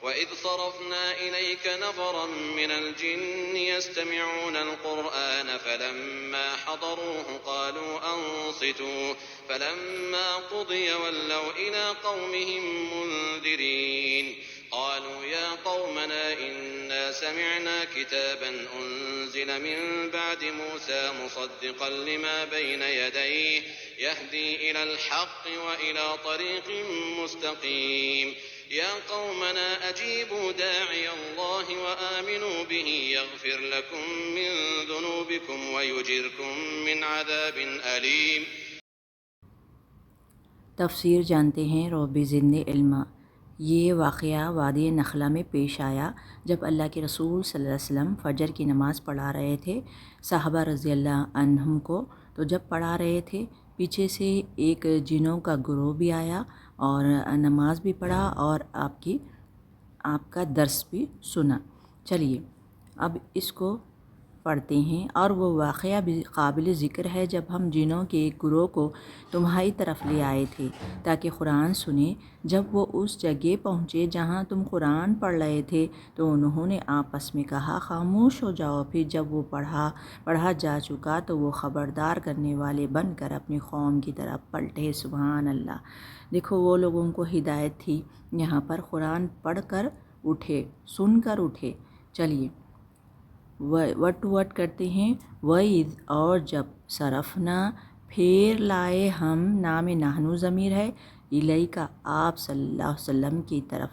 وَإِذْ صَرَفْنَا إِلَيْكَ نَفَرًا مِّنَ الْجِنِّ يَسْتَمِعُونَ الْقُرْآنَ فَلَمَّا حَضَرُوهُ قَالُوا أَنصِتُوا فَلَمَّا قُضِيَ وَلَّوْا إِلَىٰ قَوْمِهِم مُّنذِرِينَ قالوا يا قومنا إنا سمعنا كتابا أنزل من بعد موسى مصدقا لما بين يديه يهدي إلى الحق وإلى طريق مستقيم يا قومنا أجيبوا داعي الله وآمنوا به يغفر لكم من ذنوبكم ويجركم من عذاب أليم۔ تفسیر جانتے ہیں۔ رب زدنی علما۔ یہ واقعہ وادی نخلا میں پیش آیا جب اللہ کے رسول صلی اللہ علیہ وسلم فجر کی نماز پڑھا رہے تھے صحابہ رضی اللہ عنہم کو۔ تو جب پڑھا رہے تھے پیچھے سے ایک جنوں کا گروہ بھی آیا اور نماز بھی پڑھا اور آپ کا درس بھی سنا۔ چلیے اب اس کو پڑھتے ہیں۔ اور وہ واقعہ بھی قابل ذکر ہے جب ہم جنوں کے ایک گروہ کو تمہاری طرف لے آئے تھے تاکہ قرآن سنیں۔ جب وہ اس جگہ پہنچے جہاں تم قرآن پڑھ رہے تھے تو انہوں نے آپس میں کہا خاموش ہو جاؤ۔ پھر جب وہ پڑھا جا چکا تو وہ خبردار کرنے والے بن کر اپنی قوم کی طرف پلٹے۔ سبحان اللہ۔ دیکھو وہ لوگوں کو ہدایت تھی، یہاں پر قرآن پڑھ کر اٹھے، سن کر اٹھے۔ چلیے وٹ ٹو وٹ کرتے ہیں۔ وَإِذْ اور جب صرفنا پھیر لائے ہم، نام نحن ضمیر ہے، الیک آپ صلی اللہ علیہ وسلم کی طرف،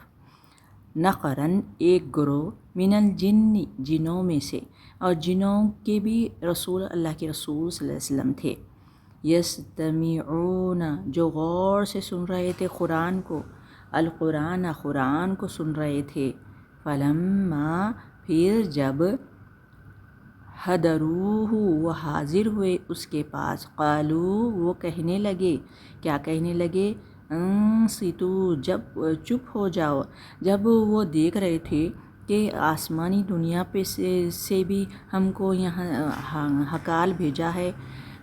نفراً ایک گروہ، من الجن جنوں میں سے، اور جنوں کے بھی اللہ کے رسول صلی اللہ علیہ وسلم تھے، یستمعون جو غور سے سن رہے تھے قرآن کو، قرآن کو سن رہے تھے، فلما پھر جب حضروہ وہ حاضر ہوئے اس کے پاس، قالوا وہ کہنے لگے، کیا کہنے لگے؟ انصتوا جب چپ ہو جاؤ۔ جب وہ دیکھ رہے تھے کہ آسمانی دنیا پہ سے بھی ہم کو یہاں حکال بھیجا ہے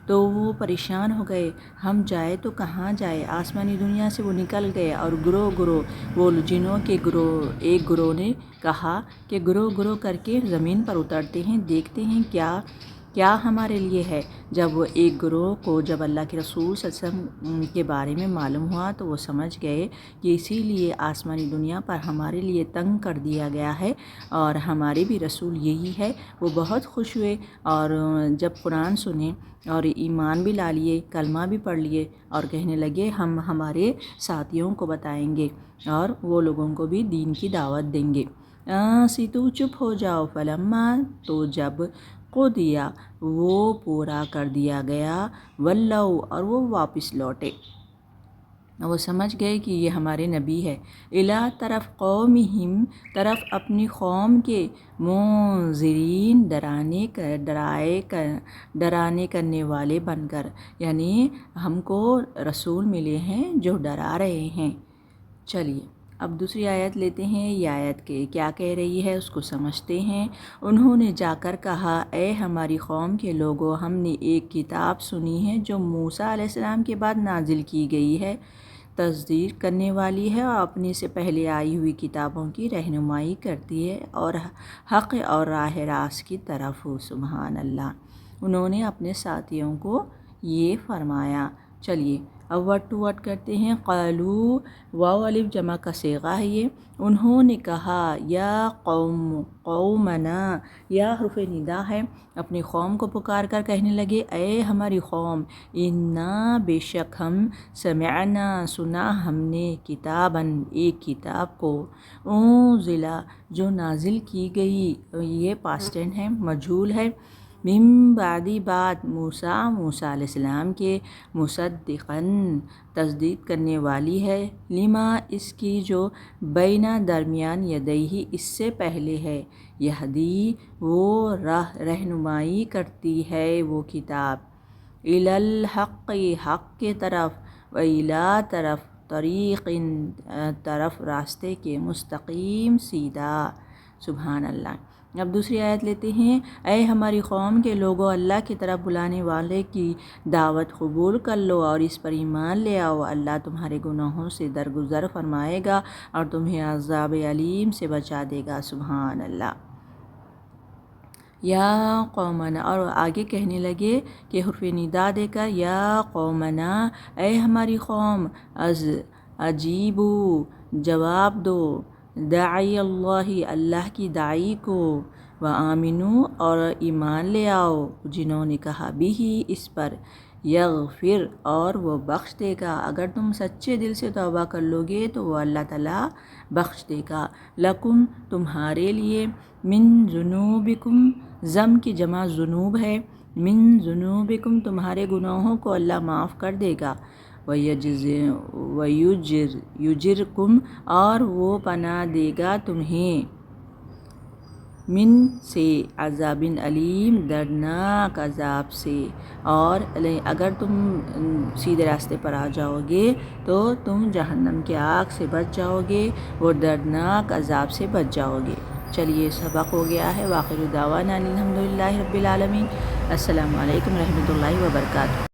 تو وہ پریشان ہو گئے، ہم جائے تو کہاں جائے؟ آسمانی دنیا سے وہ نکل گئے اور گروہ وہ جنوں کے ایک گروہ نے کہا کہ گروہ کر کے زمین پر اترتے ہیں، دیکھتے ہیں کیا ہمارے لیے ہے۔ جب وہ ایک گروہ کو جب اللہ کے رسول صلی اللہ علیہ وسلم کے بارے میں معلوم ہوا تو وہ سمجھ گئے کہ اسی لیے آسمانی دنیا پر ہمارے لیے تنگ کر دیا گیا ہے اور ہمارے بھی رسول یہی ہے۔ وہ بہت خوش ہوئے اور جب قرآن سنے اور ایمان بھی لا لیے، کلمہ بھی پڑھ لیے اور کہنے لگے ہم ہمارے ساتھیوں کو بتائیں گے اور وہ لوگوں کو بھی دین کی دعوت دیں گے۔ انصتوا چپ ہو جاؤ، فلما تو جب قضیا وہ پورا کر دیا گیا، ولوا اور وہ واپس لوٹے، وہ سمجھ گئے کہ یہ ہمارے نبی ہے، الی طرف قومہم طرف اپنی قوم کے، منذرین ڈرانے کرنے والے بن کر، یعنی ہم کو رسول ملے ہیں جو ڈرا رہے ہیں۔ چلیے اب دوسری آیت لیتے ہیں۔ یہ آیت کے کیا کہہ رہی ہے اس کو سمجھتے ہیں۔ انہوں نے جا کر کہا اے ہماری قوم کے لوگوں، ہم نے ایک کتاب سنی ہے جو موسیٰ علیہ السلام کے بعد نازل کی گئی ہے، تصدیق کرنے والی ہے اور اپنے سے پہلے آئی ہوئی کتابوں کی رہنمائی کرتی ہے اور حق اور راہ راست کی طرف ہو۔ سبحان اللہ۔ انہوں نے اپنے ساتھیوں کو یہ فرمایا۔ چلیے اب وٹ ٹو وٹ کرتے ہیں۔ قالوا واو الف جمع کا صیغہ ہے یہ۔ انہوں نے کہا یا قومنا، یا حرف ندا ہے، اپنی قوم کو پکار کر کہنے لگے اے ہماری قوم، انا بے شک ہم، سمعنا سنا ہم نے، کتاباً ایک کتاب کو، انزل جو نازل کی گئی، یہ پاسٹ ٹینس ہے، مجہول ہے، من بعد بعد موسیٰ علیہ السلام کے، مصدقاً تصدیق کرنے والی ہے، لما اس کی جو بینا درمیان یدیہ اس سے پہلے ہے، یہدی وہ رہنمائی کرتی ہے وہ کتاب، الی الحق حق کے طرف، و الی طرف طریق طرف راستے کے، مستقیم سیدھا۔ سبحان اللہ۔ اب دوسری آیت لیتے ہیں، اے ہماری قوم کے لوگوں، اللہ کی طرف بلانے والے کی دعوت قبول کر لو اور اس پر ایمان لے آؤ، اللہ تمہارے گناہوں سے درگزر فرمائے گا اور تمہیں عذاب علیم سے بچا دے گا۔ سبحان اللہ۔ یا قومنا، اور آگے کہنے لگے کہ حرف ندا دے کر، یا قومنا، اے ہماری قوم، عجیبو، جواب دو، داعی اللہ، اللہ کی داعی کو، وآمنو، اور ایمان لے آؤ، جنہوں نے کہا بھی اس پر، یغفر، اور وہ بخش دے گا، اگر تم سچے دل سے توبہ کر لو گے تو وہ اللہ تعالیٰ بخش دے گا، لکم، تمہارے لیے، من ذنوبکم، ضم کی جمع ذنوب ہے، من ذنوبکم، تمہارے گناہوں کو اللہ معاف کر دے گا، یجرکم، اور وہ پناہ دے گا تمہیں، من سے، عذاب علیم، دردناک عذاب سے، اور اگر تم سیدھے راستے پر آ جاؤ گے تو تم جہنم کی آگ سے بچ جاؤ گے، وہ دردناک عذاب سے بچ جاؤ گے۔ چلیے سبق ہو گیا ہے، وآخر دعوانا الحمدللہ رب العالمین۔ السلام علیکم رحمۃ اللہ وبرکاتہ۔